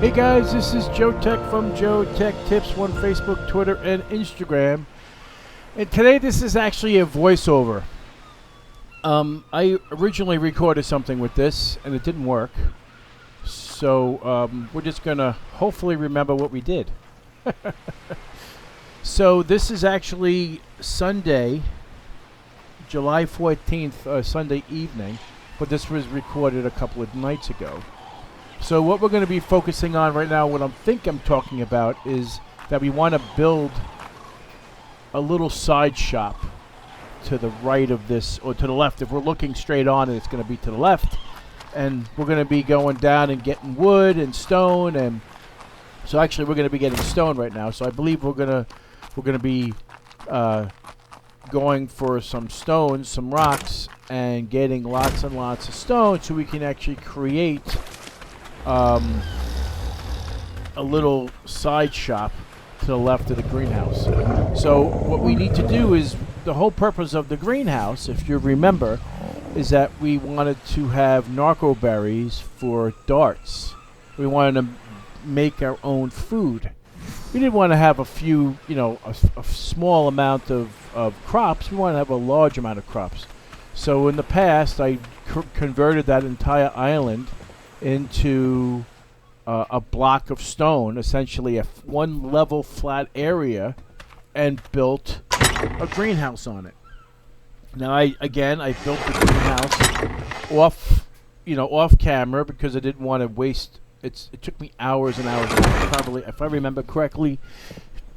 Hey guys, this is Joe Tech from JoeteckTips on Facebook, Twitter, and Instagram. And today this is actually a voiceover. I originally recorded something with this and it didn't work. So we're just going to hopefully remember what we did. So this is actually Sunday, July 14th, Sunday evening. But this was recorded a couple of nights ago. So what we're going to be focusing on right now, what I'm talking about, is that we want to build a little side shop to the right of this, or to the left. If we're looking straight on, it's going to be to the left. And we're going to be going down and getting wood and stone. And so actually we're going to be getting stone right now. So I believe we're going to be going for some stones, some rocks, and getting lots and lots of stone so we can actually create a little side shop to the left of the greenhouse. So what we need to do is, the whole purpose of the greenhouse, if you remember, is that we wanted to have narco berries for darts. We wanted to make our own food. We didn't want to have a few, a small amount of crops. We wanted to have a large amount of crops. So in the past, I converted that entire island into a block of stone, essentially one level flat area, and built a greenhouse on it. Now I built the greenhouse off camera because I didn't want to waste. It took me hours and hours, probably, if I remember correctly,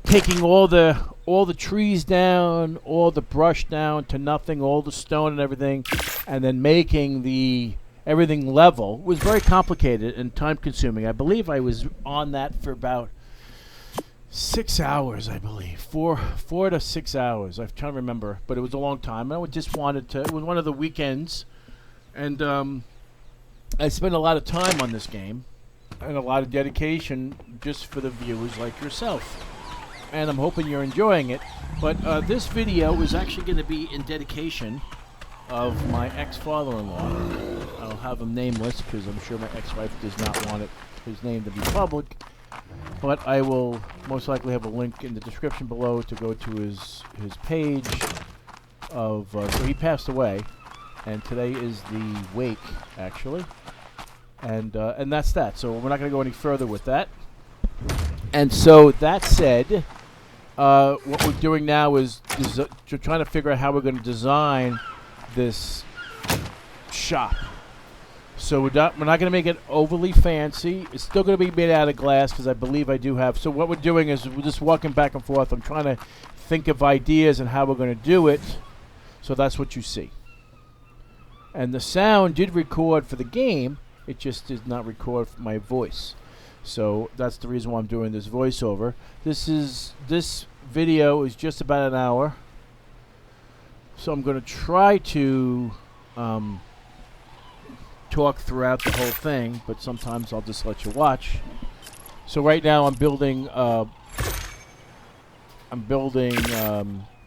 taking all the trees down, all the brush down to nothing, all the stone and everything, and then making everything level. Was very complicated and time consuming. I believe I was on that for about 6 hours, I believe. 4 to 6 hours. I'm trying to remember, but it was a long time. I just wanted to, it was one of the weekends, and I spent a lot of time on this game and a lot of dedication just for the viewers like yourself. And I'm hoping you're enjoying it. But this video is actually going to be in dedication of my ex-father-in-law. I'll have him nameless because I'm sure my ex-wife does not want his name to be public. But I will most likely have a link in the description below to go to his page of. So he passed away, and today is the wake, actually, and that's that. So we're not going to go any further with that. And so that said, what we're doing now is trying to figure out how we're going to design this shop. So we're not going to make it overly fancy. It's still going to be made out of glass because I believe I do have. So what we're doing is we're just walking back and forth. I'm trying to think of ideas and how we're going to do it. So that's what you see. And the sound did record for the game. It just did not record for my voice. So that's the reason why I'm doing this voiceover. This video is just about an hour. So I'm going to try to talk throughout the whole thing, but sometimes I'll just let you watch. So right now I'm building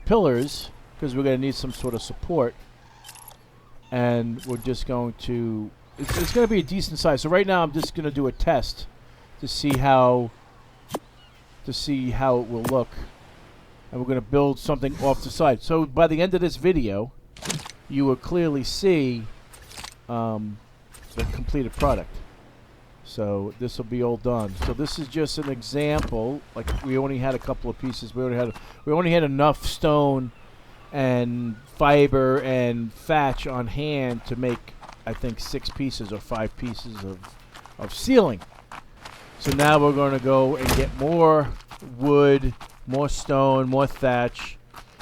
pillars because we're going to need some sort of support, and we're just going to. It's going to be a decent size. So right now I'm just going to do a test to see how it will look. And we're going to build something off the side. So by the end of this video, you will clearly see the completed product. So this will be all done. So this is just an example. Like, we only had a couple of pieces. We only had enough stone and fiber and thatch on hand to make, I think, 6 pieces or 5 pieces of ceiling. So now we're going to go and get more wood, more stone, more thatch,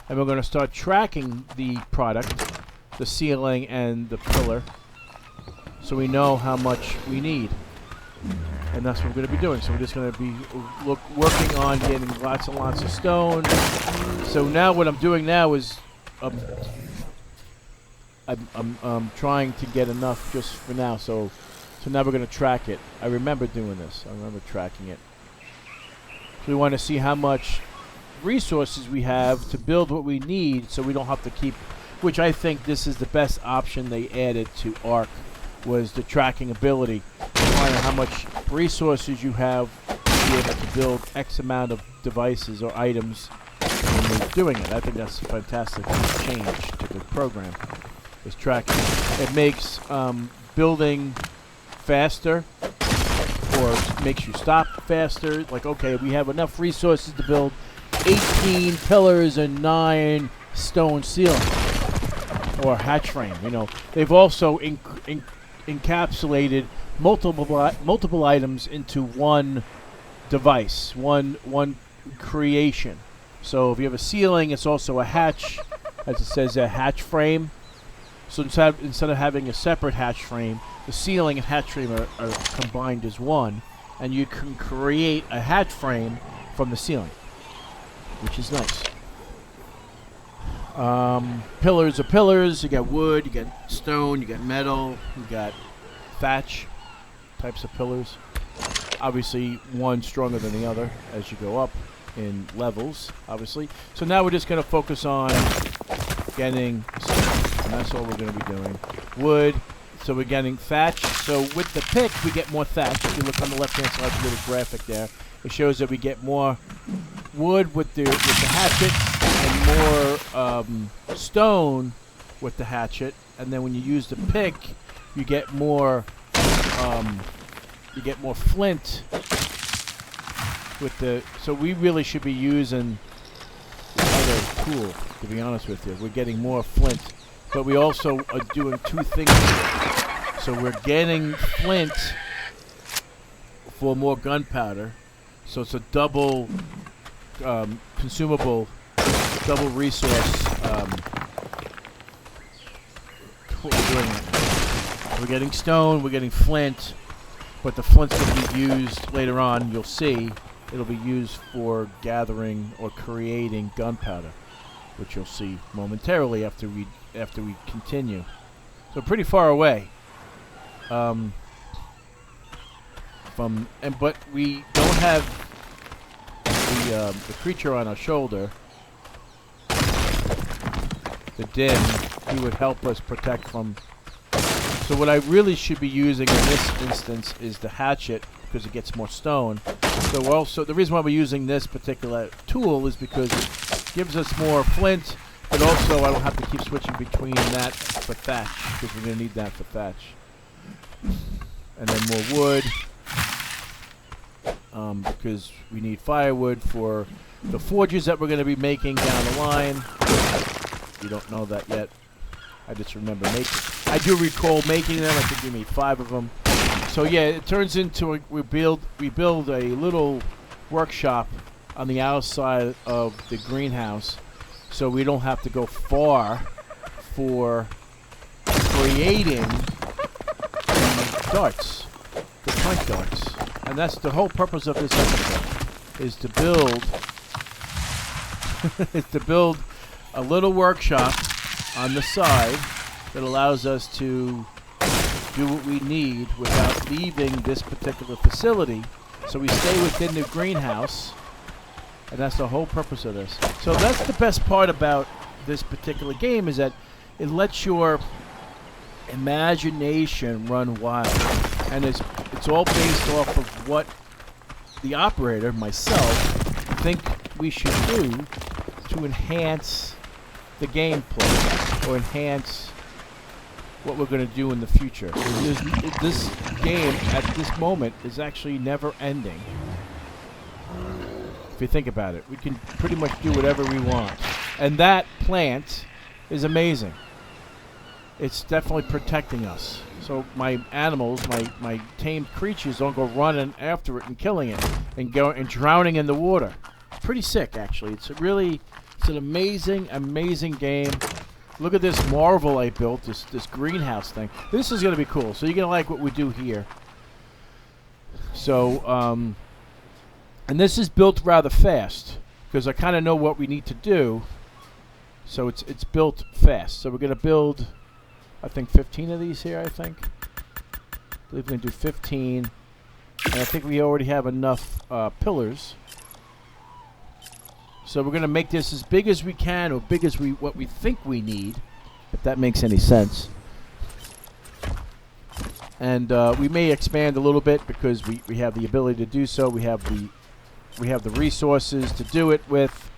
and we're going to start tracking the product, the ceiling and the pillar, so we know how much we need. And that's what we're going to be doing. So we're just going to be working on getting lots and lots of stone. So now what I'm doing now is I'm trying to get enough just for now. So now we're going to track it. I remember doing this. I remember tracking it. So we want to see how much resources we have to build what we need, so we don't have to keep, which I think this is the best option they added to ARK, was the tracking ability. define how much resources you have to be able to build X amount of devices or items when you're doing it. I think that's a fantastic change to the program. Is tracking. It makes building faster, or makes you stop faster. Like, okay, we have enough resources to build 18 pillars and 9 stone ceilings, or hatch frame. You know, they've also encapsulated multiple items into one device, one creation. So if you have a ceiling, it's also a hatch, as it says, a hatch frame. So instead of having a separate hatch frame, the ceiling and hatch frame are combined as one, and you can create a hatch frame from the ceiling, which is nice. Pillars are pillars. You got wood, you got stone, you got metal, you got thatch types of pillars. Obviously, one stronger than the other as you go up in levels, obviously. So now we're just going to focus on getting stone. And that's all we're going to be doing. Wood, so we're getting thatch. So with the pick, we get more thatch. If you look on the left-hand side, the little graphic there, it shows that we get more wood with the hatchet and more stone with the hatchet. And then when you use the pick, you get more flint with the. So we really should be using the other tool. To be honest with you, we're getting more flint. But we also are doing two things here. So we're getting flint for more gunpowder. So it's a double consumable, double resource. We're getting stone, we're getting flint, but the flint's going to be used later on. You'll see it'll be used for gathering or creating gunpowder, which you'll see momentarily after we continue. So pretty far away but we don't have the creature on our shoulder, the dim. He would help us protect from. So what I really should be using in this instance is the hatchet, because it gets more stone. So also the reason why we're using this particular tool is because it gives us more flint. But also, I don't have to keep switching between that for thatch, because we're going to need that for thatch. And then more wood, because we need firewood for the forges that we're going to be making down the line. You don't know that yet. I just remember making. I do recall making them. I think we made 5 of them. So yeah, it turns into we build a little workshop on the outside of the greenhouse. So we don't have to go far for creating the darts, the plank darts. And that's the whole purpose of this episode, is to build a little workshop on the side that allows us to do what we need without leaving this particular facility. So we stay within the greenhouse. And that's the whole purpose of this. So that's the best part about this particular game, is that it lets your imagination run wild. And it's all based off of what the operator, myself, think we should do to enhance the gameplay or enhance what we're going to do in the future. This game at this moment is actually never ending. If you think about it, we can pretty much do whatever we want. And that plant is amazing. It's definitely protecting us. So my animals, my tamed creatures don't go running after it and killing it and drowning in the water. Pretty sick, actually. It's an amazing game. Look at this marvel I built, this greenhouse thing. This is going to be cool. So you're going to like what we do here. So, and this is built rather fast, because I kind of know what we need to do. So it's built fast. So we're going to build, I think, 15 of these here, I think. I believe we're going to do 15. And I think we already have enough pillars. So we're going to make this as big as we can, or big as what we think we need, if that makes any sense. And we may expand a little bit because we have the ability to do so. We have the resources to do it with.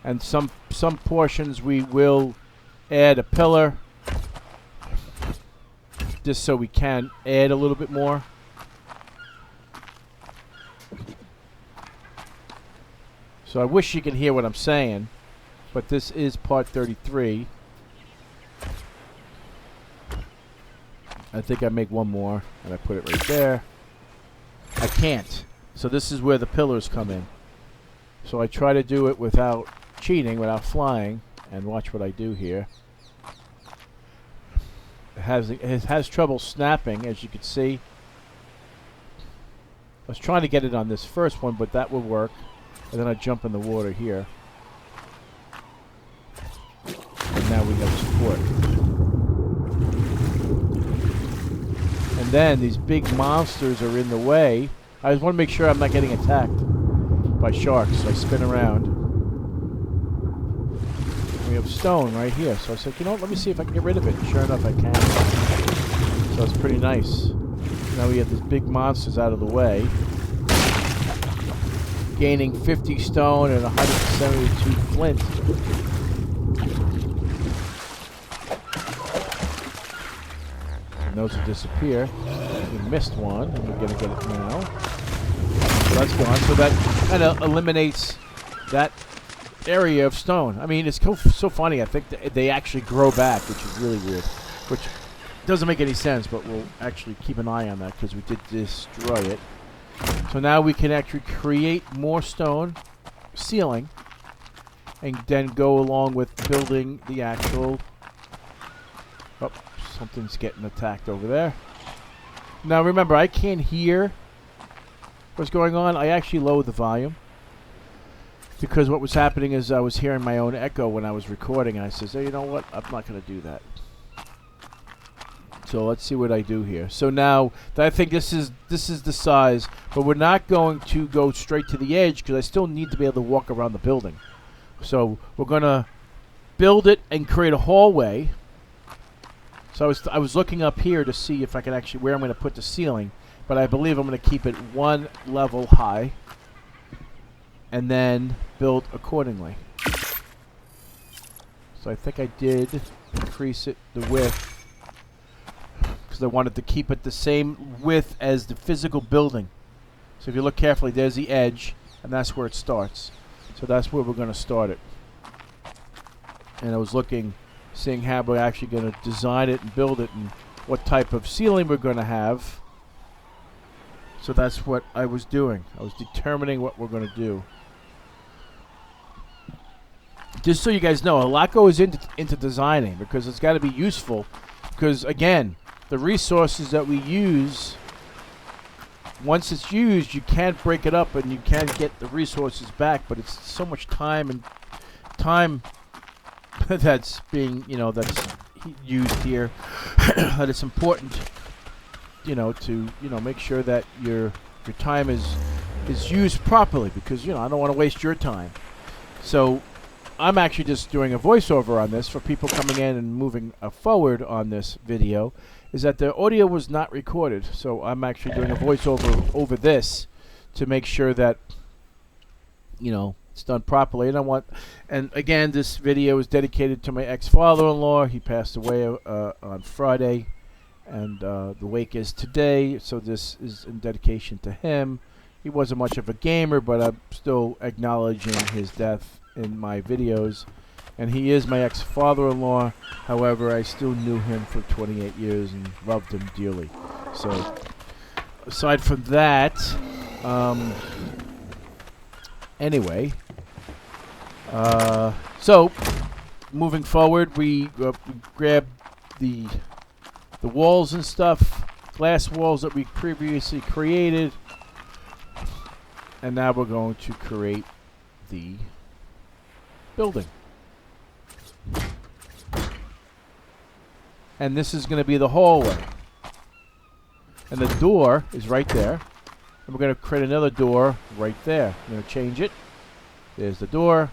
And some portions we will add a pillar just so we can add a little bit more. So I wish you can hear what I'm saying, but this is part 33. I think I make one more and I put it right there. I can't. So this is where the pillars come in. So I try to do it without cheating, without flying, and watch what I do here. It has trouble snapping, as you can see. I was trying to get it on this first one, but that will work. And then I jump in the water here. And now we have support. And then these big monsters are in the way. I just want to make sure I'm not getting attacked by sharks, so I spin around. We have stone right here, so I said, you know what, let me see if I can get rid of it. And sure enough, I can. So it's pretty nice. Now we have these big monsters out of the way. Gaining 50 stone and 172 flint. And those will disappear. We missed one, and we're going to get it now. So that's gone. So that kind of eliminates that area of stone. I mean, it's so funny. I think they actually grow back, which is really weird. Which doesn't make any sense, but we'll actually keep an eye on that because we did destroy it. So now we can actually create more stone ceiling and then go along with building the actual... Oh, something's getting attacked over there. Now remember, I can't hear what's going on. I actually lowered the volume because what was happening is I was hearing my own echo when I was recording, and I says, hey, you know what? I'm not going to do that. So let's see what I do here. So now I think this is the size, but we're not going to go straight to the edge because I still need to be able to walk around the building. So we're going to build it and create a hallway. So I was looking up here to see if I can actually where I'm going to put the ceiling, but I believe I'm going to keep it one level high and then build accordingly. So I think I did increase it the width. I wanted to keep it the same width as the physical building. So if you look carefully, there's the edge, and that's where it starts. So that's where we're going to start it. And I was seeing how we're actually going to design it and build it and what type of ceiling we're going to have. So that's what I was doing. I was determining what we're going to do. Just so you guys know, a lot goes into designing because it's got to be useful. Because, again, the resources that we use, once it's used, you can't break it up and you can't get the resources back, but it's so much time that's being, that's used here that it's important, to, make sure that your time is used properly because, I don't want to waste your time. So I'm actually just doing a voiceover on this for people coming in and moving forward on this video. Is that the audio was not recorded, so I'm actually doing a voiceover over this to make sure that it's done properly. And again, this video is dedicated to my ex-father-in-law. He passed away on Friday, and the wake is today, so this is in dedication to him. He wasn't much of a gamer, but I'm still acknowledging his death in my videos. And he is my ex-father-in-law. However, I still knew him for 28 years and loved him dearly. So, aside from that, anyway, so moving forward, we grab the walls and stuff, glass walls that we previously created, and now we're going to create the building. And this is going to be the hallway. And the door is right there. And we're going to create another door right there. I'm going to change it. There's the door.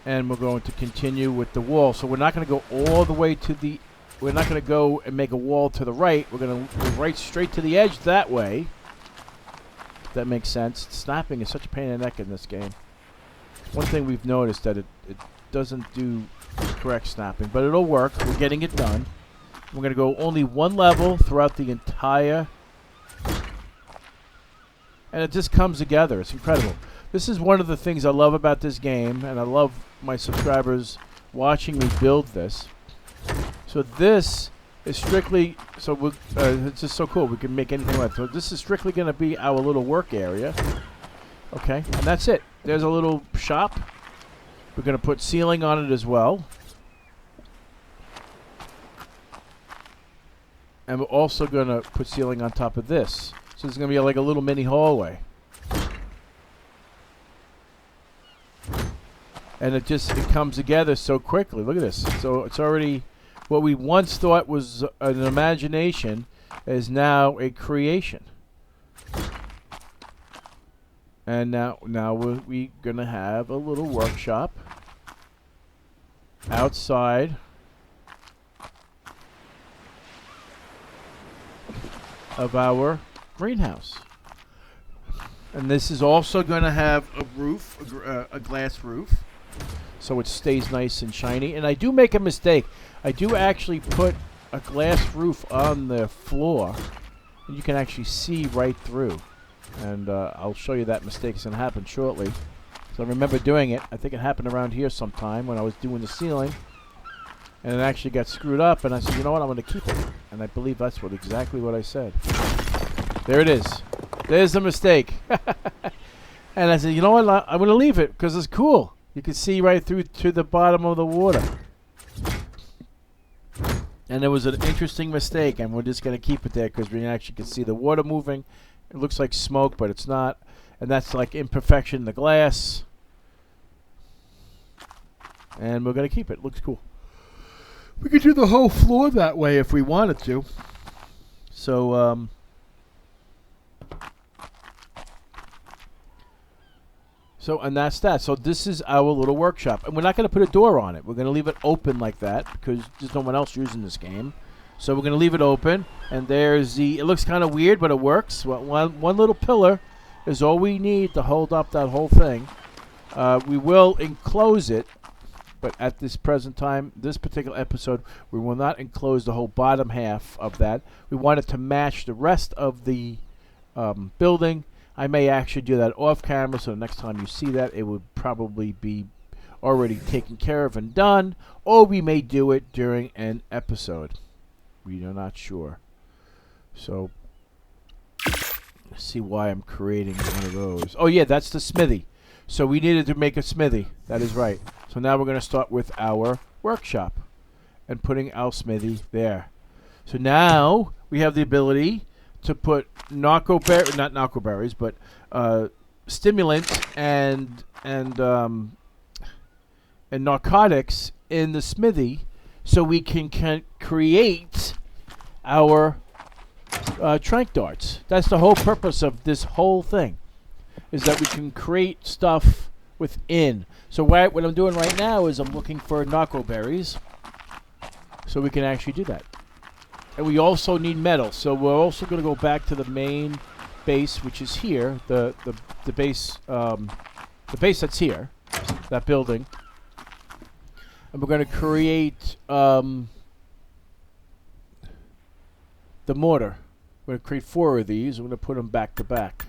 and we're going to continue with the wall. So we're not going to go all the way to the, we're not going to go and make a wall to the right. We're going to go right straight to the edge that way. If that makes sense. Snapping is such a pain in the neck in this game. One thing we've noticed that it doesn't do the correct snapping, but it'll work. We're getting it done. We're going to go only one level throughout the entire, and it just comes together. It's incredible. This is one of the things I love about this game, and I love my subscribers watching me build this. So this is strictly, so it's just so cool. We can make anything like that. So this is strictly going to be our little work area. Okay, and that's it. There's a little shop. We're going to put ceiling on it as well. And we're also going to put ceiling on top of this. So it's going to be like a little mini hallway. And it comes together so quickly. Look at this. So it's already, what we once thought was an imagination is now a creation. And now we're going to have a little workshop outside of our greenhouse. And this is also going to have a roof, a glass roof, so it stays nice and shiny. And I do make a mistake. I do actually put a glass roof on the floor, and you can actually see right through. And I'll show you that mistake. It's going to happen shortly. So I remember doing it. I think it happened around here sometime when I was doing the ceiling. And it actually got screwed up, and I said, you know what, I'm going to keep it. And I believe that's exactly what I said. There it is. There's the mistake. And I said, you know what, I'm going to leave it because it's cool. You can see right through to the bottom of the water. And it was an interesting mistake, and we're just going to keep it there because we actually can see the water moving. It looks like smoke, but it's not. And that's like imperfection in the glass. And we're going to keep it. It looks cool. We could do the whole floor that way if we wanted to. So, and that's that. So this is our little workshop. And we're not going to put a door on it. We're going to leave it open like that because there's no one else using this game. So we're going to leave it open. And there's it looks kind of weird, but it works. One little pillar is all we need to hold up that whole thing. We will enclose it. But at this present time, this particular episode, we will not enclose the whole bottom half of that. We want it to match the rest of the building. I may actually do that off camera, so the next time you see that, it would probably be already taken care of and done. Or we may do it during an episode. We are not sure. So, let's see why I'm creating one of those. Oh yeah, that's the smithy. So we needed to make a smithy. That is right. So now we're going to start with our workshop and putting our smithy there. So now we have the ability to put not narcoberries, but stimulants and narcotics in the smithy, so we can create our trank darts. That's the whole purpose of this whole thing, is that we can create stuff within. So what I'm doing right now is I'm looking for narcoberries, so we can actually do that. And we also need metal, so we're also going to go back to the main base, which is here, the base that's here, that building, and we're going to create the mortar. We're going to create 4 of these. We're going to put them back to back.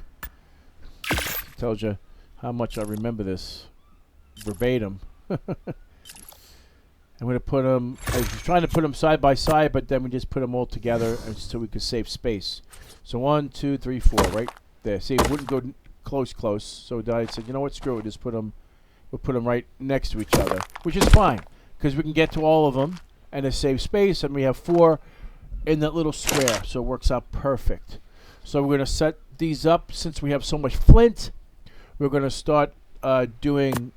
Tells you how much I remember this verbatim. I'm going to put them, I was trying to put them side by side, but then we just put them all together so we could save space. So 1, 2, 3, 4, right there. See, it wouldn't go close. So I said, you know what, screw it, just we'll put them right next to each other, which is fine, because we can get to all of them, and it saves space, and we have 4 in that little square, so it works out perfect. So we're going to set these up. Since we have so much flint, we're going to start doing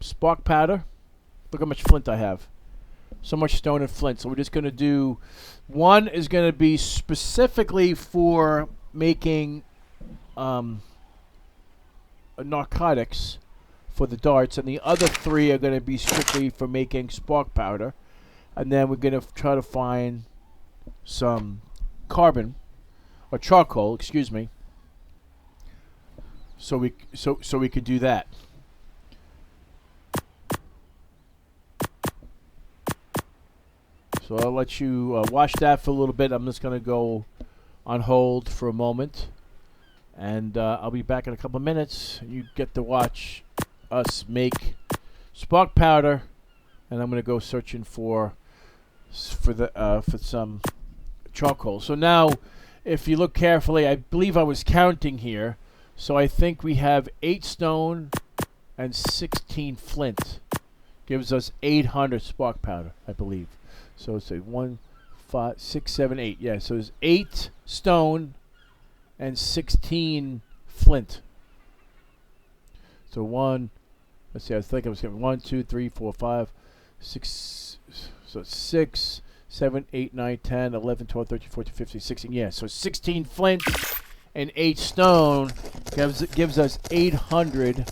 spark powder. Look how much flint I have. So much stone and flint. So we're just going to do, one is going to be specifically for making narcotics for the darts, and the other 3 are going to be strictly for making spark powder. And then we're going to try to find some carbon or charcoal, excuse me, so we could do that. So I'll let you watch that for a little bit. I'm just going to go on hold for a moment, and I'll be back in a couple of minutes. You get to watch us make spark powder, and I'm going to go searching for some charcoal. So now, if you look carefully, I believe I was counting here. So I think we have 8 stone and 16 flint. Gives us 800 spark powder, I believe. So it's 1, 5, 6, 7, 8. Yeah, so it's 8 stone and 16 flint. So let's see, I think I was getting 1, 2, 3, 4, 5, 6. So it's 6, 7, 8, 9, 10, 11, 12, 13, 14, 15, 16. Yeah, so 16 flint and 8 stone gives us 800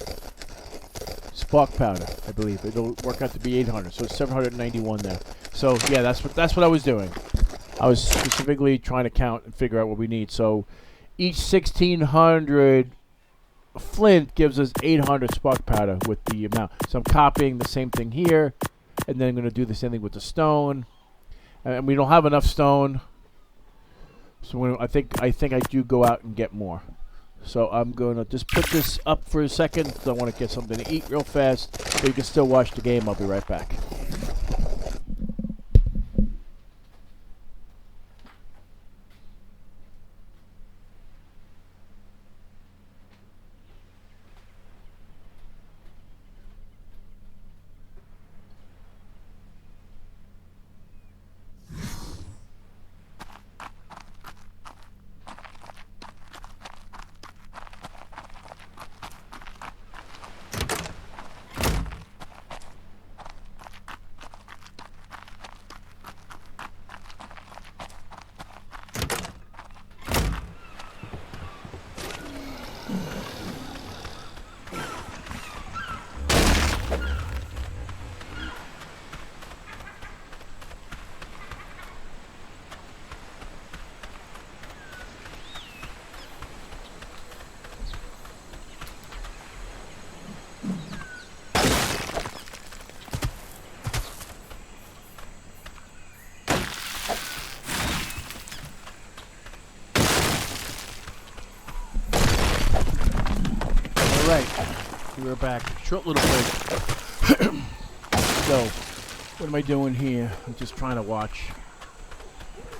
spark powder, I believe. It'll work out to be 800. So it's 791 there. So yeah, that's what I was doing. I was specifically trying to count and figure out what we need. So each 1600 flint gives us 800 spark powder with the amount. So I'm copying the same thing here, and then I'm going to do the same thing with the stone. And we don't have enough stone, so I think I do go out and get more. So I'm going to just put this up for a second because I want to get something to eat real fast, so you can still watch the game. I'll be right back. We're back. Short little break. So, what am I doing here? I'm just trying to watch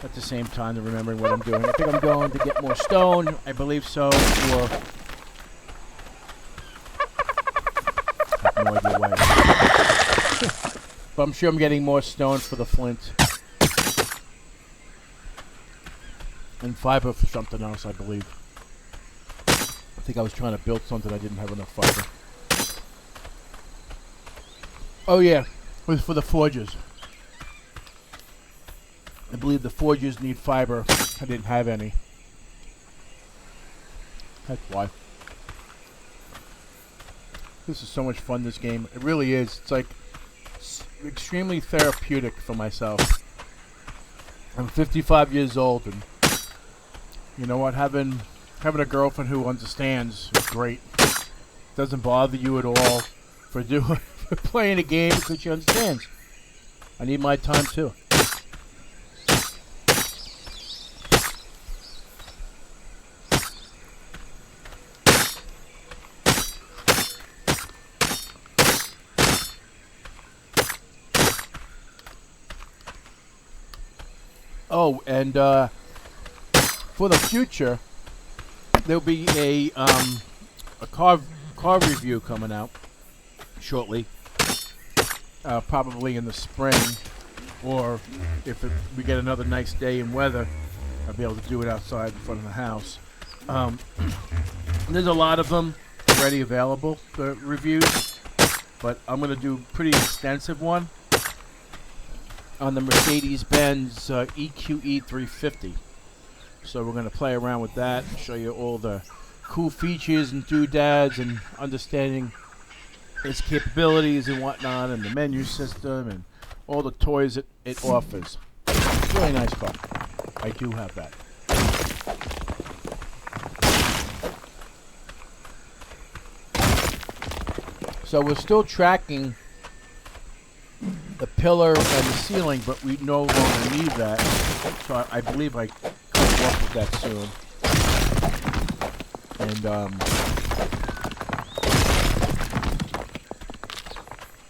at the same time and remembering what I'm doing. I think I'm going to get more stone. I believe so. I have no idea why. But I'm sure I'm getting more stone for the flint. And fiber for something else, I believe. I think I was trying to build something. I didn't have enough fiber. Oh yeah, it was for the forges. I believe the forges need fiber. I didn't have any. That's why. This is so much fun, this game. It really is. It's like extremely therapeutic for myself. I'm 55 years old, and you know what? Having a girlfriend who understands is great. Doesn't bother you at all for playing a game because she understands. I need my time too. Oh, and for the future, there'll be a car review coming out shortly, probably in the spring, or if we get another nice day in weather, I'll be able to do it outside in front of the house. There's a lot of them already available, the reviews, but I'm going to do a pretty extensive one on the Mercedes-Benz EQE 350. So we're going to play around with that and show you all the cool features and doodads and understanding its capabilities and whatnot, and the menu system, and all the toys it offers. It's a really nice car. I do have that. So we're still tracking the pillar and the ceiling, but we no longer need that. So I believe I come up with that soon. And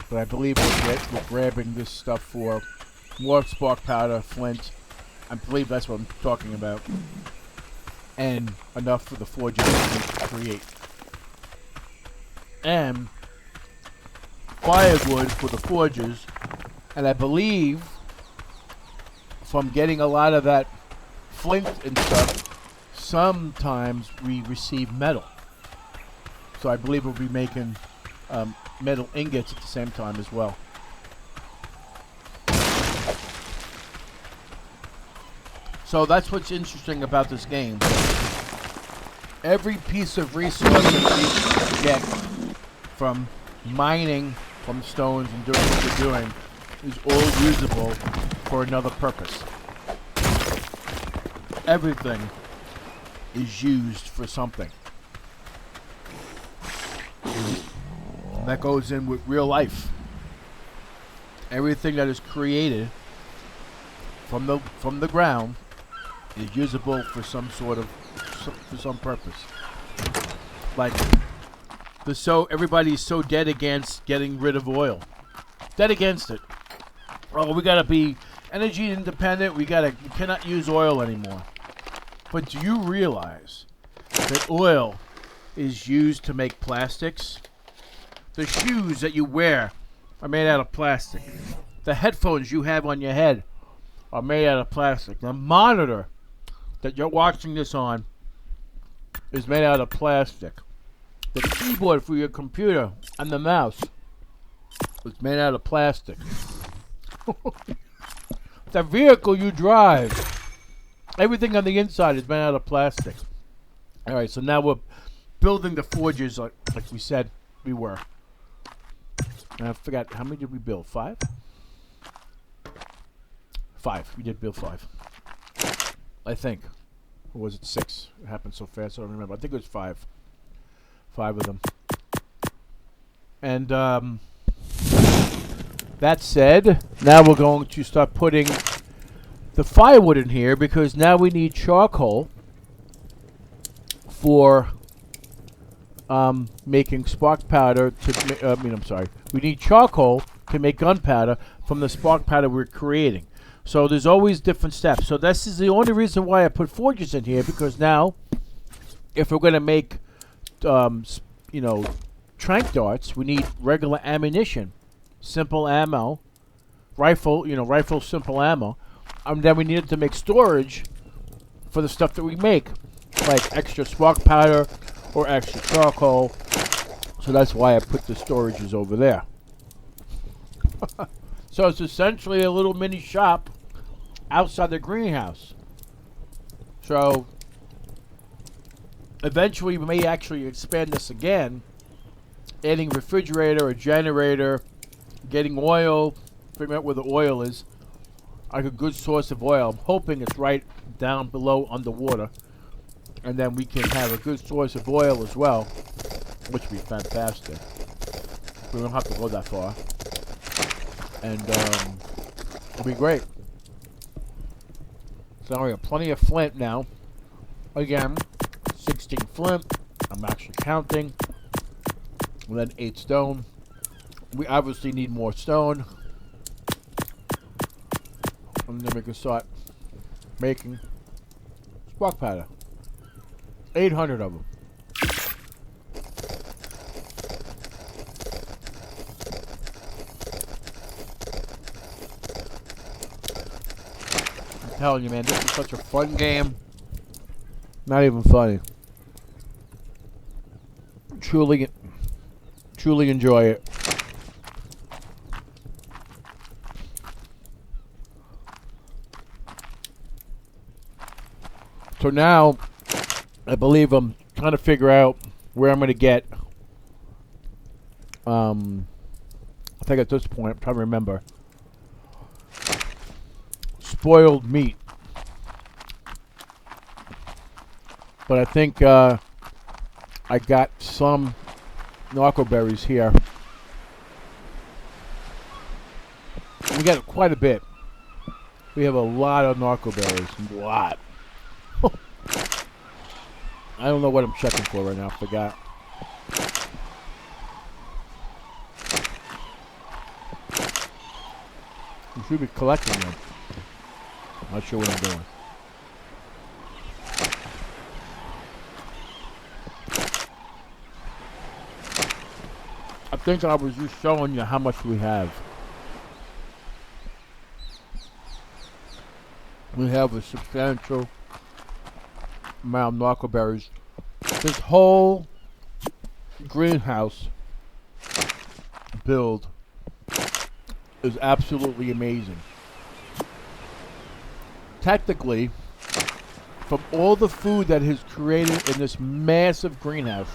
but I believe we're grabbing this stuff for more spark powder, flint. I believe that's what I'm talking about. And enough for the forges to create. And firewood for the forges. And I believe from getting a lot of that flint and stuff, sometimes we receive metal. So I believe we'll be making metal ingots at the same time as well. So that's what's interesting about this game. Every piece of resource that we get from mining from stones and doing what we're doing is all usable for another purpose. Everything is used for something. That goes in with real life. Everything that is created from the ground is usable for some sort of for some purpose. Like everybody's so dead against getting rid of oil. Dead against it. Oh, we gotta be energy independent. We cannot use oil anymore. But do you realize that oil is used to make plastics? The shoes that you wear are made out of plastic. The headphones you have on your head are made out of plastic. The monitor that you're watching this on is made out of plastic. The keyboard for your computer and the mouse is made out of plastic. The vehicle you drive, everything on the inside is made out of plastic. Alright, so now we're building the forges like we said we were. And I forgot, how many did we build? 5? 5. We did build 5. I think. Or was it 6? It happened so fast I don't remember. I think it was 5. 5 of them. And that said, now we're going to start putting the firewood in here because now we need charcoal for making spark powder to we need charcoal to make gunpowder from the spark powder we're creating. So there's always different steps. So this is the only reason why I put forges in here, because now if we're going to make tranq darts, we need regular ammunition, simple ammo, rifle simple ammo, and then we needed to make storage for the stuff that we make, like extra spark powder or extra charcoal. So that's why I put the storages over there. So it's essentially a little mini shop outside the greenhouse. So eventually we may actually expand this again, adding refrigerator, a generator, getting oil, figuring out where the oil is, like a good source of oil. I'm hoping it's right down below underwater, and then we can have a good source of oil as well, which would be fantastic. We don't have to go that far, and it'll be great. So we have plenty of flint now. Again, 16 flint. I'm actually counting. And then 8 stone. We obviously need more stone. And then we can start making spark powder. 800 of them. I'm telling you, man, this is such a fun game. Not even funny. Truly enjoy it. So now, I believe I'm trying to figure out where I'm going to get I think at this point, I'm trying to remember, spoiled meat. But I think I got some narco berries here. We got quite a bit. We have a lot of narco berries. A lot. I don't know what I'm checking for right now. I forgot. We should be collecting them. Not sure what I'm doing. I think I was just showing you how much we have. We have a substantial amount of narco berries. This whole greenhouse build is absolutely amazing. Technically, from all the food that is created in this massive greenhouse,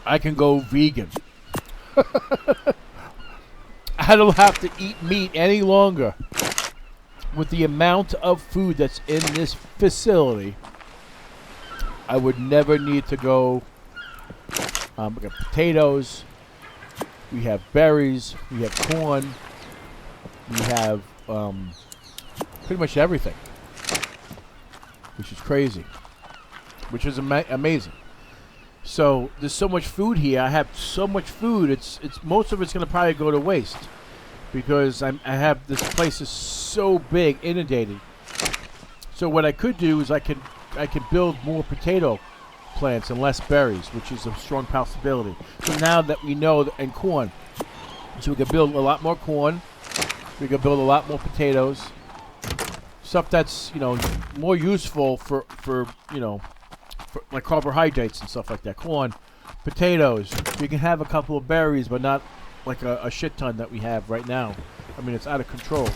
I can go vegan. I don't have to eat meat any longer. With the amount of food that's in this facility, I would never need to go. We got potatoes, we have berries, we have corn, we have pretty much everything, which is crazy, which is amazing. So there's so much food here. I have so much food. It's most of it's gonna probably go to waste because I have this place is so big, inundated. So what I could do is I could build more potato plants and less berries, which is a strong possibility. So now that we know and corn, so we can build a lot more corn. We can build a lot more potatoes. Stuff that's more useful for like carbohydrates and stuff like that. Corn, potatoes. We can have a couple of berries, but not like a shit ton that we have right now. I mean, it's out of control.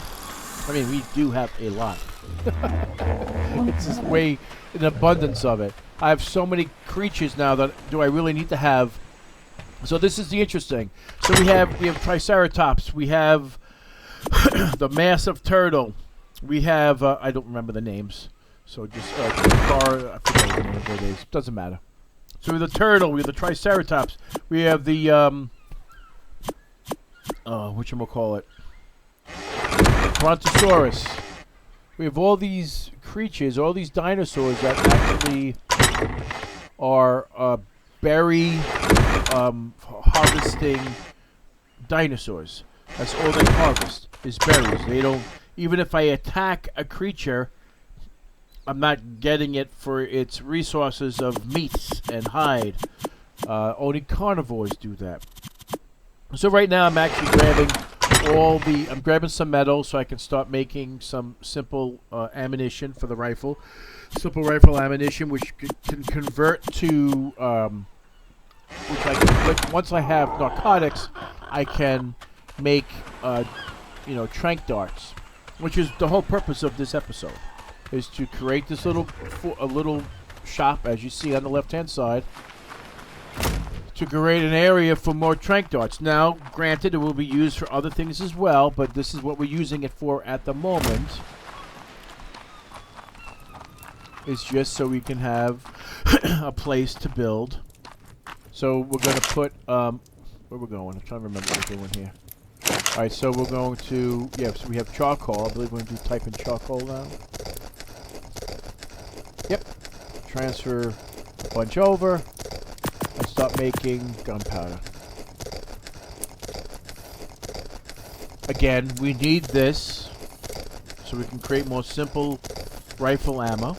I mean, we do have a lot. It's just way an abundance of it. I have so many creatures now that do I really need to have? So this is the interesting. So we have Triceratops. We have the massive turtle. We have I don't remember the names. So just I forget the name of it is. Doesn't matter. So we have the turtle. We have the Triceratops. We have the whatchamacallit? Brontosaurus. We have all these creatures, all these dinosaurs that actually are berry harvesting dinosaurs. That's all they harvest is berries. They don't. Even if I attack a creature, I'm not getting it for its resources of meat and hide. Only carnivores do that. So right now I'm actually grabbing I'm grabbing some metal so I can start making some simple ammunition for the rifle. Simple rifle ammunition, which can convert to, once I have narcotics, I can make, trank darts, which is the whole purpose of this episode, is to create this little shop, as you see on the left-hand side, to create an area for more trank darts. Now, granted, it will be used for other things as well, but this is what we're using it for at the moment. It's just so we can have a place to build. So we're going to put, where we're going? I'm trying to remember what we're doing here. Alright, so we're going to, so we have charcoal. I believe we're going to type in charcoal now. Yep. Transfer a bunch over. And start making gunpowder. Again, we need this so we can create more simple rifle ammo.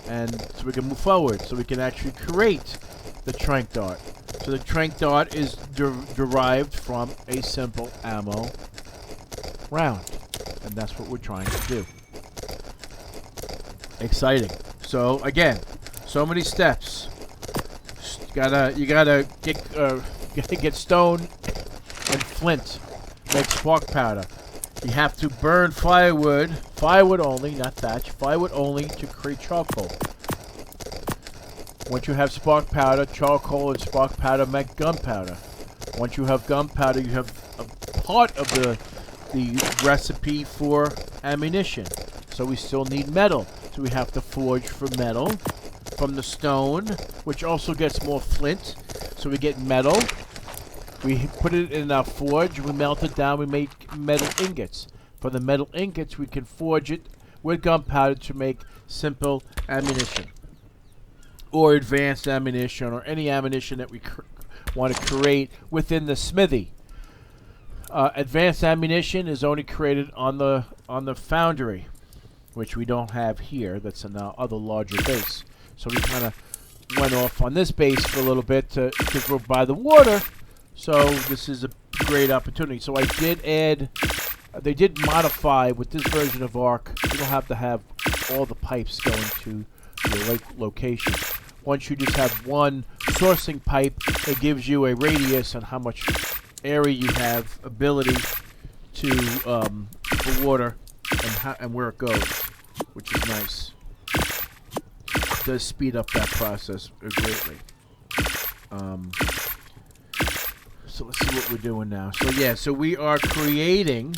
And so we can move forward, so we can actually create the trank dart. So the trank dart is derived from a simple ammo round. And that's what we're trying to do. Exciting. So again, so many steps. You gotta get stone and flint. Make spark powder. You have to burn firewood. Firewood only, not thatch. Firewood only to create charcoal. Once you have spark powder, charcoal and spark powder make gunpowder. Once you have gunpowder, you have a part of the recipe for ammunition. So we still need metal. So we have to forge for metal from the stone, which also gets more flint. So we get metal. We put it in our forge. We melt it down. We make metal ingots. For the metal ingots, we can forge it with gunpowder to make simple ammunition, or advanced ammunition, or any ammunition that we want to create within the smithy. Advanced ammunition is only created on the foundry, which we don't have here. That's in our other larger base. So we kind of went off on this base for a little bit because we're by the water. So this is a great opportunity. So I did add. They did modify with this version of ARK. You don't have to have all the pipes going to your location. Once you just have one sourcing pipe, it gives you a radius on how much area you have ability to for water and where it goes, which is nice. It does speed up that process greatly. So let's see what we're doing now. So yeah, so we are creating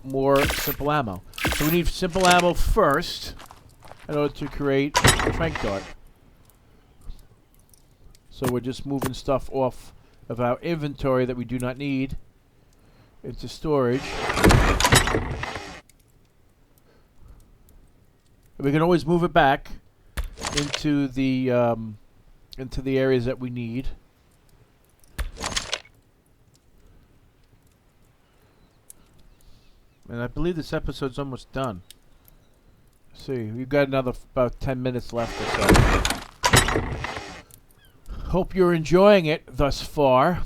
more simple ammo. So we need simple ammo first in order to create a trank dart. So we're just moving stuff off of our inventory that we do not need into storage. And we can always move it back into the areas that we need. And I believe this episode's almost done. Let's see, we've got another about 10 minutes left or so. Hope you're enjoying it thus far.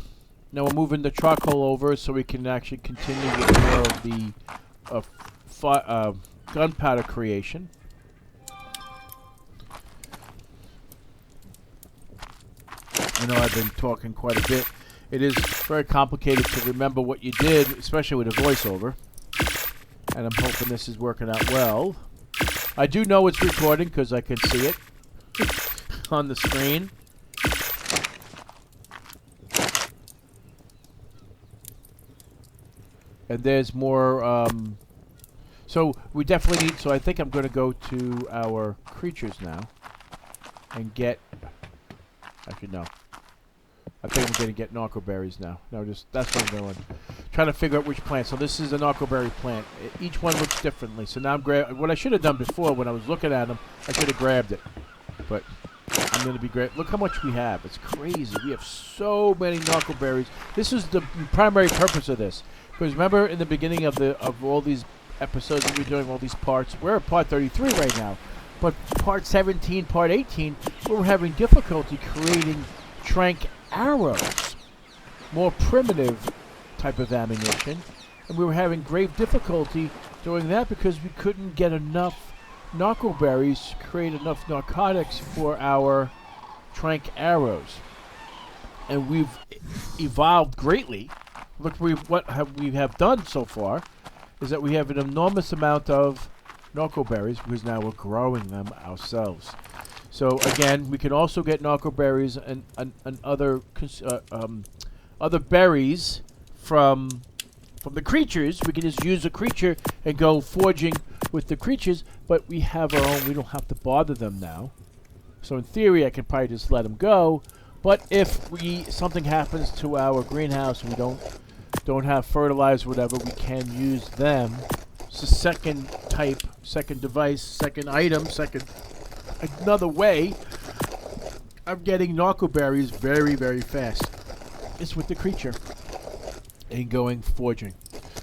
Now we're moving the charcoal over so we can actually continue with more of the gunpowder creation. I know I've been talking quite a bit. It is very complicated to remember what you did, especially with a voiceover. And I'm hoping this is working out well. I do know it's recording because I can see it on the screen. And there's more, so we definitely need, so I think I'm going to go to our creatures now and get, actually no. I think I'm going to get narcoberries now. No, just, that's what I'm doing. Trying to figure out which plant. So this is a narcoberry plant. Each one looks differently. So now I'm what I should have done before when I was looking at them, I should have grabbed it. But I'm going to be great. Look how much we have. It's crazy. We have so many narcoberries. This is the primary purpose of this. Because remember in the beginning of all these episodes that we're doing, all these parts, we're at part 33 right now. But part 17, part 18, we're having difficulty creating trank arrows. More primitive type of ammunition. And we were having grave difficulty doing that because we couldn't get enough narcoberries to create enough narcotics for our trank arrows. And we've evolved greatly. Look, what we have done so far is that we have an enormous amount of narcoberries because now we're growing them ourselves. So again, we can also get narcoberries and other berries from the creatures. We can just use a creature and go forging with the creatures, but we have our own. We don't have to bother them now. So in theory, I can probably just let them go. But if something happens to our greenhouse and we don't have fertilizer, whatever, we can use them. It's a second type, second device, second item, another way of getting narcoberries very, very fast. It's with the creature and going forging.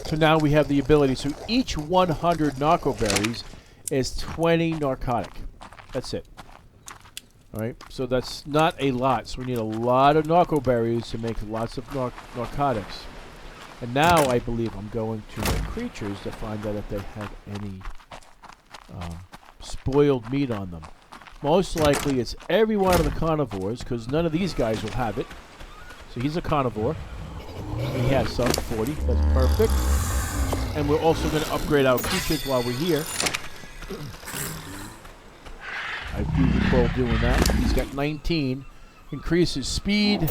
So now we have the ability. So each 100 narcoberries is 20 narcotic. That's it. All right. So that's not a lot. So we need a lot of narcoberries to make lots of narcotics. And now I believe I'm going to my creatures to find out if they have any spoiled meat on them. Most likely it's every one of the carnivores because none of these guys will have it. So he's a carnivore. He has some, 40. That's perfect. And we're also going to upgrade our creatures while we're here. I I do recall doing that. He's got 19. Increase his speed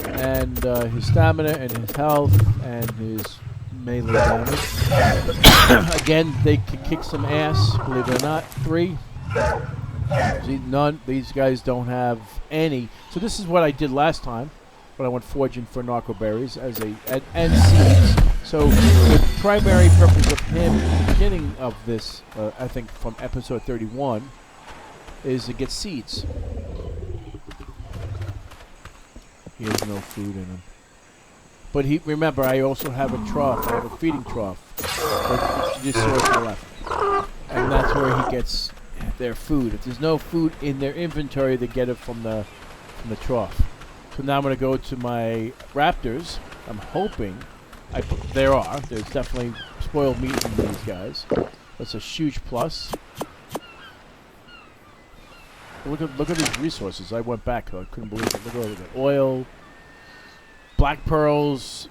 and his stamina and his health and his melee damage. Again, they can kick some ass, believe it or not. 3. See, none. These guys don't have any. So this is what I did last time when I went foraging for narco berries and seeds. So the primary purpose of him at the beginning of this, I think from episode 31, is to get seeds. He has no food in him. But remember, I also have a trough. I have a feeding trough. But you just saw it to the left. And that's where he gets their food. If there's no food in their inventory, they get it from the trough. So now I'm going to go to my raptors. I'm hoping there's definitely spoiled meat in these guys. That's a huge plus. Look at his resources. I went back. I couldn't believe it. Look at it. Oil, black pearls,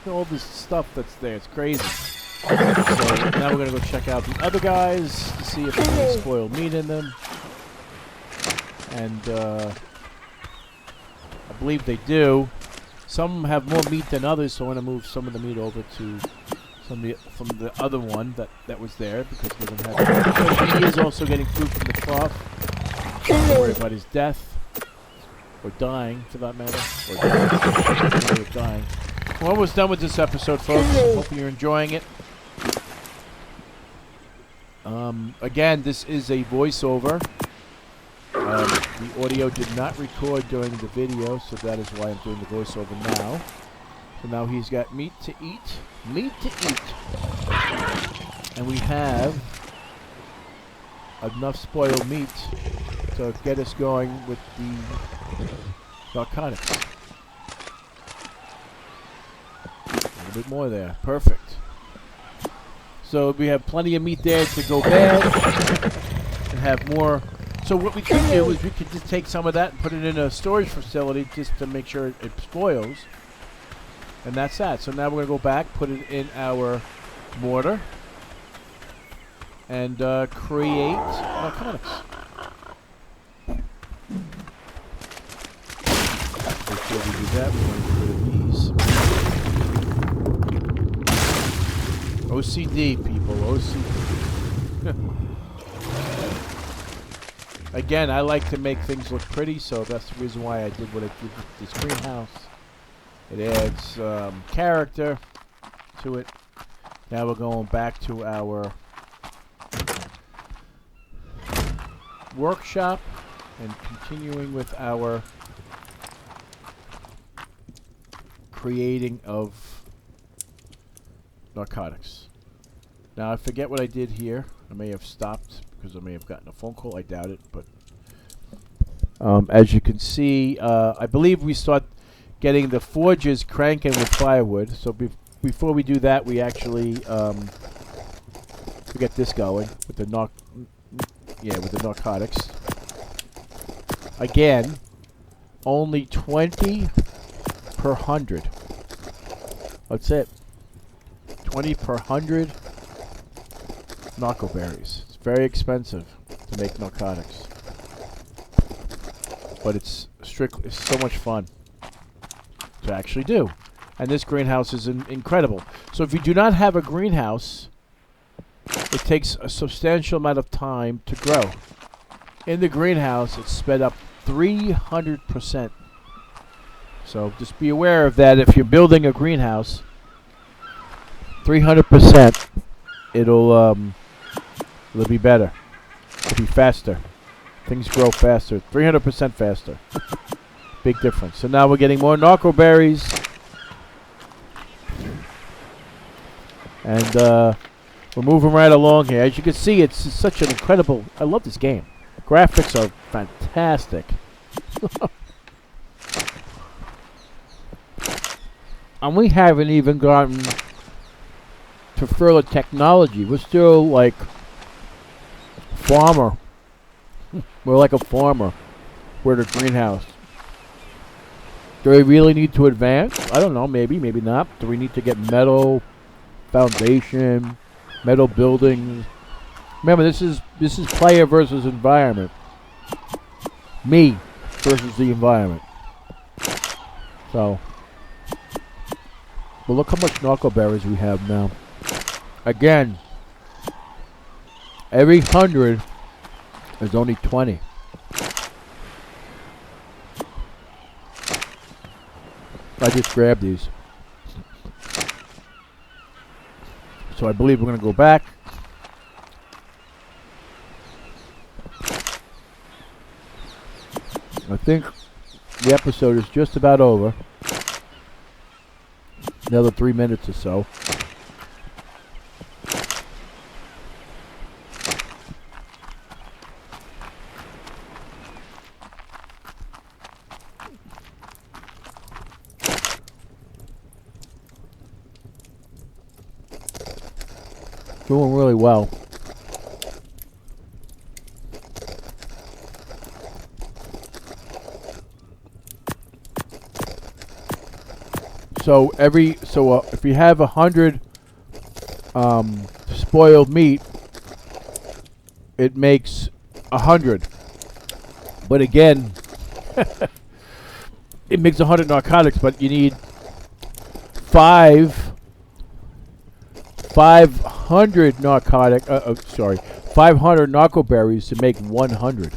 all this stuff that's there. It's crazy. So now we're going to go check out the other guys to see if there's any spoiled meat in them. And I believe they do. Some have more meat than others, so I'm going to move some of the meat over to from the other one that was there because he doesn't have. He is also getting food from the trough. Don't worry about his death or dying, for that matter, or dying. We're almost done with this episode, folks. Hope you're enjoying it. Again, this is a voiceover. The audio did not record during the video, so that is why I'm doing the voiceover now. So now he's got meat to eat. Meat to eat. And we have enough spoiled meat to get us going with the narcotics. A little bit more there. Perfect. So we have plenty of meat there to go bad and have more. So what we could do is we could just take some of that and put it in a storage facility just to make sure it spoils. And that's that. So now we're going to go back, put it in our mortar, and create narcotics. Before we do that, we're going to get rid of these. OCD, people. OCD. Again, I like to make things look pretty, so that's the reason why I did what I did with this greenhouse. It adds character to it. Now we're going back to our workshop and continuing with our creating of narcotics. Now I forget what I did here. I may have stopped because I may have gotten a phone call. I doubt it, but as you can see, I believe we start getting the forges cranking with firewood. So before we do that, we actually we get this going with the narcotics. Again, only 20 per 100. That's it. 20 per 100 narco berries. It's very expensive to make narcotics, but it's so much fun to actually do. And this greenhouse is incredible. So if you do not have a greenhouse, it takes a substantial amount of time to grow. In the greenhouse, it's sped up 300%. So just be aware of that. If you're building a greenhouse, 300%, it'll be better. It'll be faster. Things grow faster. 300% faster. Big difference. So now we're getting more narco berries. And we're moving right along here. As you can see, it's such an incredible... I love this game. Graphics are fantastic. And we haven't even gotten to further technology. We're still like farmer. We're like a farmer. We're the greenhouse. Do we really need to advance? I don't know. Maybe, maybe not. Do we need to get metal foundation, metal buildings? Remember, this is player versus environment. Me versus the environment. So, but look how much narco berries we have now. Again, every 100 is only 20. I just grabbed these. So I believe we're going to go back. I think the episode is just about over. Another 3 minutes or so. Doing really well. So if you have 100 spoiled meat, it makes 100. But again, it makes 100 narcotics. But you need 500 narcotic. 500 narco berries to make 100.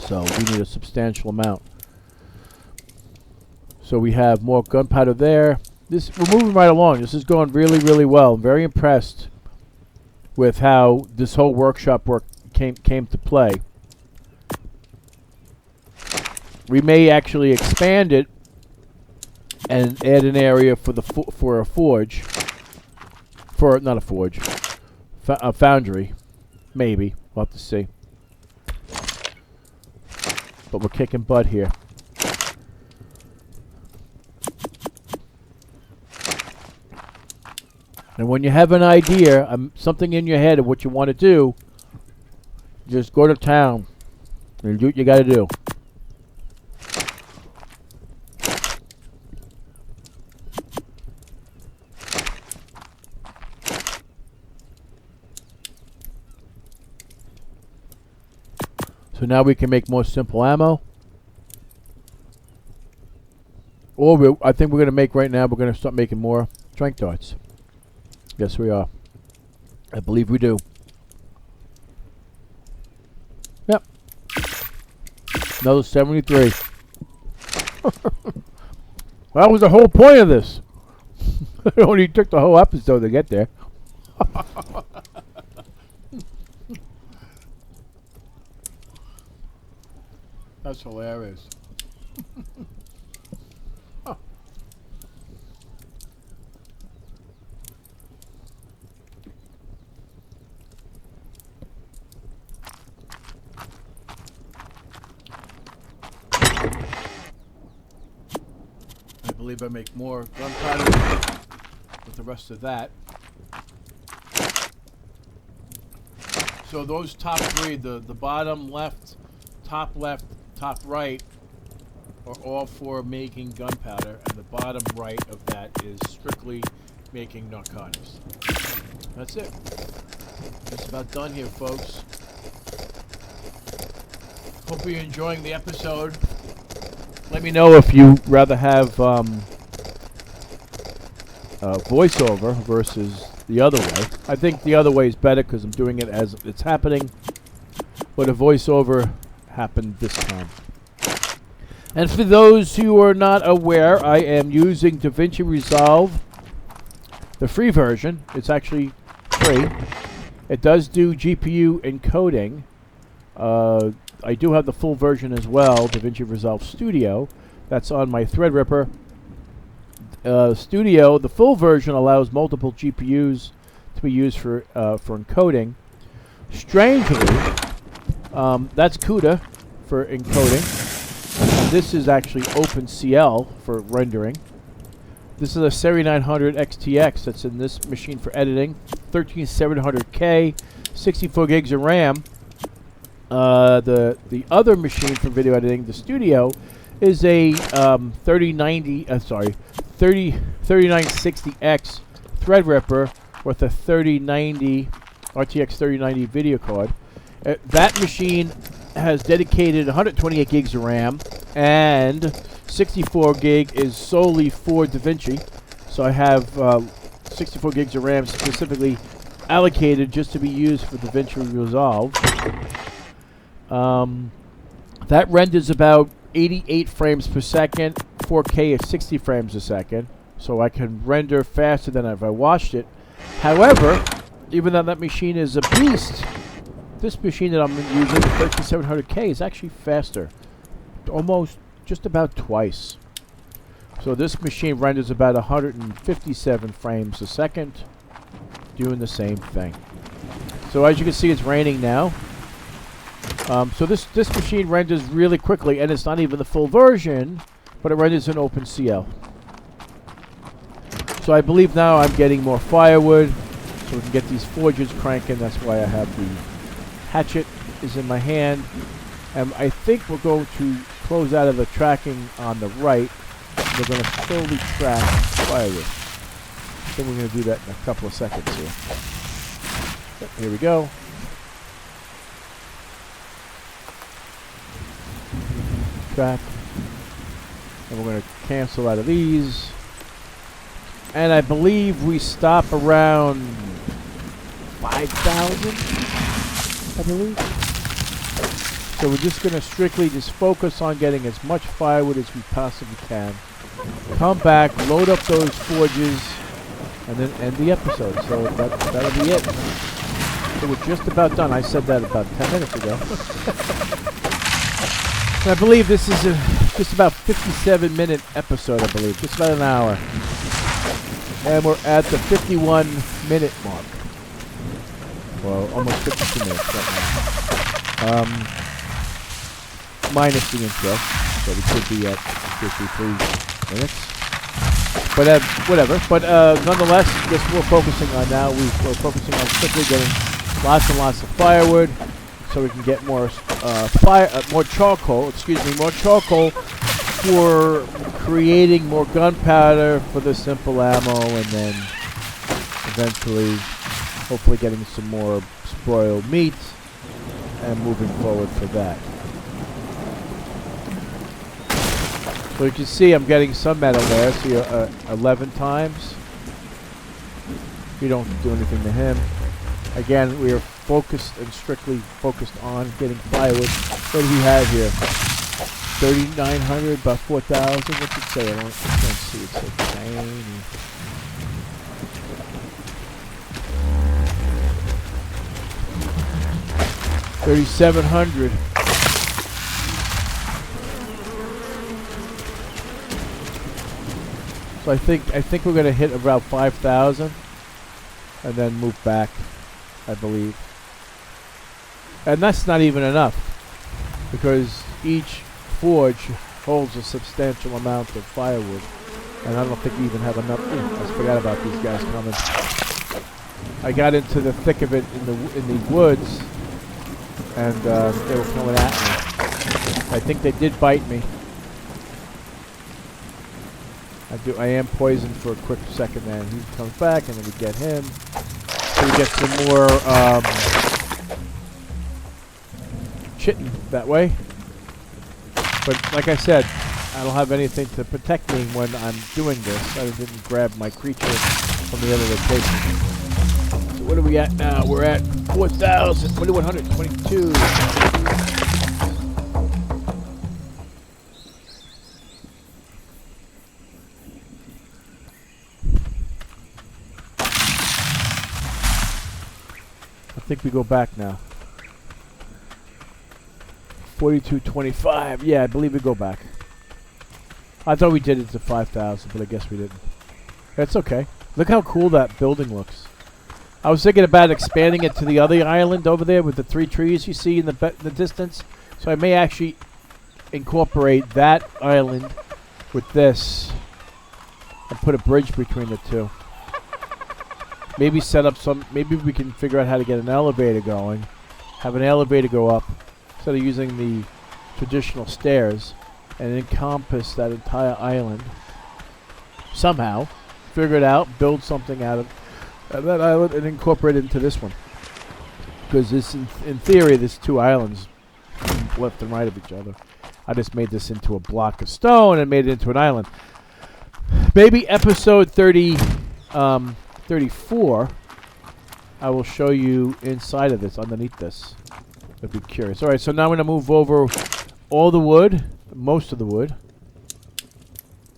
So we need a substantial amount. So we have more gunpowder there. We're moving right along. This is going really, really well. I'm very impressed with how this whole workshop work came to play. We may actually expand it and add an area for a forge. Not a forge, a foundry, maybe. We'll have to see. But we're kicking butt here. And when you have an idea, something in your head of what you want to do, just go to town and do what you got to do. So now we can make more simple ammo. Or I think we're going to make right now, we're going to start making more strength darts. Yes, we are. I believe we do. Yep. Another 73. Well, that was the whole point of this. It only took the whole episode to get there. That's hilarious. I believe I make more gunpowder with the rest of that. So those top three, the bottom left, top right, are all for making gunpowder, and the bottom right of that is strictly making narcotics. That's it. Just about done here, folks. Hope you're enjoying the episode. Let me know if you rather have voiceover versus the other way. I think the other way is better because I'm doing it as it's happening, but a voiceover happened this time. And for those who are not aware, I am using DaVinci Resolve, the free version. It's actually free. It does do GPU encoding. I do have the full version as well, DaVinci Resolve Studio. That's on my Threadripper. Studio, the full version allows multiple GPUs to be used for encoding. Strangely, that's CUDA for encoding. This is actually OpenCL for rendering. This is a 7900 XTX that's in this machine for editing. 13700K, 64 gigs of RAM. The other machine for video editing, the Studio, is a 3960X Threadripper with a 3090 RTX 3090 video card. That machine has dedicated 128 gigs of RAM, and 64 gig is solely for DaVinci. So I have 64 gigs of RAM specifically allocated just to be used for DaVinci Resolve. That renders about 88 frames per second, 4K at 60 frames a second, so I can render faster than if I watched it. However, even though that machine is a beast, this machine that I'm using, the 13700K, is actually faster, almost just about twice. So this machine renders about 157 frames a second, doing the same thing. So as you can see, it's raining now. So this machine renders really quickly, and it's not even the full version, but it renders in OpenCL. So I believe now I'm getting more firewood, so we can get these forges cranking. That's why I have the hatchet is in my hand. And I think we're going to close out of the tracking on the right. We're going to slowly track firewood. I think we're going to do that in a couple of seconds here. Yep, here we go. Track. And we're going to cancel out of these. And I believe we stop around 5,000, I believe. So we're just going to strictly just focus on getting as much firewood as we possibly can. Come back, load up those forges, and then end the episode. So that'll be it. So we're just about done. I said that about 10 minutes ago. I believe this is just about 57-minute episode, I believe. Just about an hour. And we're at the 51-minute mark. Well, almost 52 minutes right now. Minus the intro. So we could be at 53 minutes. But whatever. But nonetheless, this we're focusing on now. We're focusing on quickly getting lots and lots of firewood, so we can get more more charcoal. More charcoal for creating more gunpowder for the simple ammo, and then eventually, hopefully, getting some more spoiled meat and moving forward for that. So you can see I'm getting some metal there. See, 11 times. We don't do anything to him. Again, we are focused and strictly focused on getting firewood. What do we have here? 3,900, about 4,000. What's it say? I can't see. It's so tiny. $3,700. So I think we're gonna hit about 5,000, and then move back, I believe. And that's not even enough, because each forge holds a substantial amount of firewood, and I don't think we even have enough. I forgot about these guys coming. I got into the thick of it in the woods, and they were coming at me. I think they did bite me. I am poisoned for a quick second, man. He comes back, and then we get him. So we get some more chitin that way. But like I said, I don't have anything to protect me when I'm doing this. I didn't grab my creature from the other location. So what are we at now? We're at 4,000, 2,122. I think we go back now. 4225. Yeah, I believe we go back. I thought we did it to 5,000, but I guess we didn't. That's okay. Look how cool that building looks. I was thinking about expanding it to the other island over there with the 3 trees you see in the distance. So I may actually incorporate that island with this and put a bridge between the two. Maybe set up some. Maybe we can figure out how to get an elevator going. Have an elevator go up instead of using the traditional stairs, and encompass that entire island. Somehow, figure it out, build something out of that island, and incorporate it into this one. because this, in theory, there's 2 islands left and right of each other. I just made this into a block of stone and made it into an island. Maybe episode 34, I will show you inside of this, underneath this. I'd be curious. All right, so now I'm going to move over all the wood, most of the wood.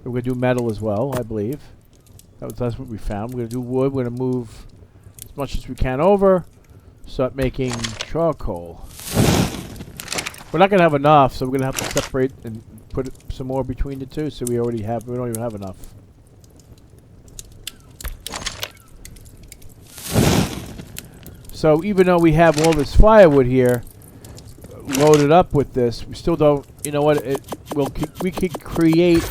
We're going to do metal as well, I believe. That's what we found. We're going to do wood. We're going to move as much as we can over. Start making charcoal. We're not going to have enough, so we're going to have to separate and put some more between the two. So we don't even have enough. So even though we have all this firewood here loaded up with this, we still don't. You know what? We could create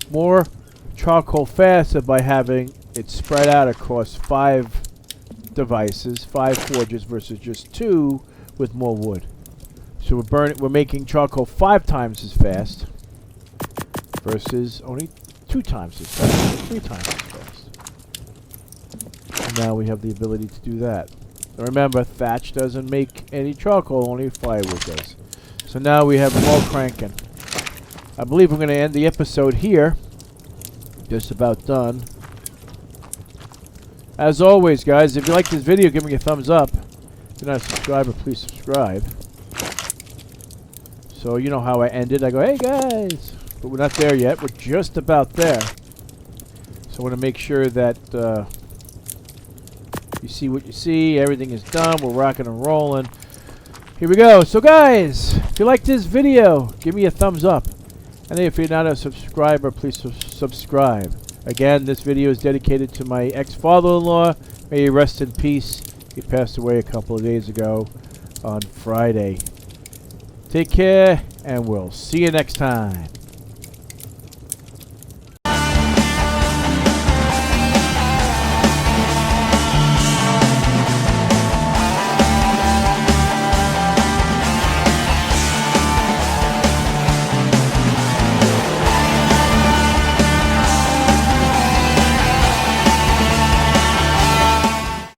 more charcoal faster by having it spread out across 5 devices, 5 forges versus just 2 with more wood. So we're making charcoal 5 times as fast versus only 2 times as fast, or 3 times as fast. And now we have the ability to do that. Now remember, thatch doesn't make any charcoal, only firewood does. So now we have them all cranking. I believe we're going to end the episode here. Just about done. As always, guys, if you like this video, give me a thumbs up. If you're not a subscriber, please subscribe. So you know how I ended. I go, hey guys! But we're not there yet. We're just about there. So I want to make sure that you see what you see. Everything is done. We're rocking and rolling. Here we go. So guys, if you like this video, give me a thumbs up. And if you're not a subscriber, please subscribe. Again, this video is dedicated to my ex-father-in-law. May he rest in peace. He passed away a couple of days ago on Friday. Take care, and we'll see you next time.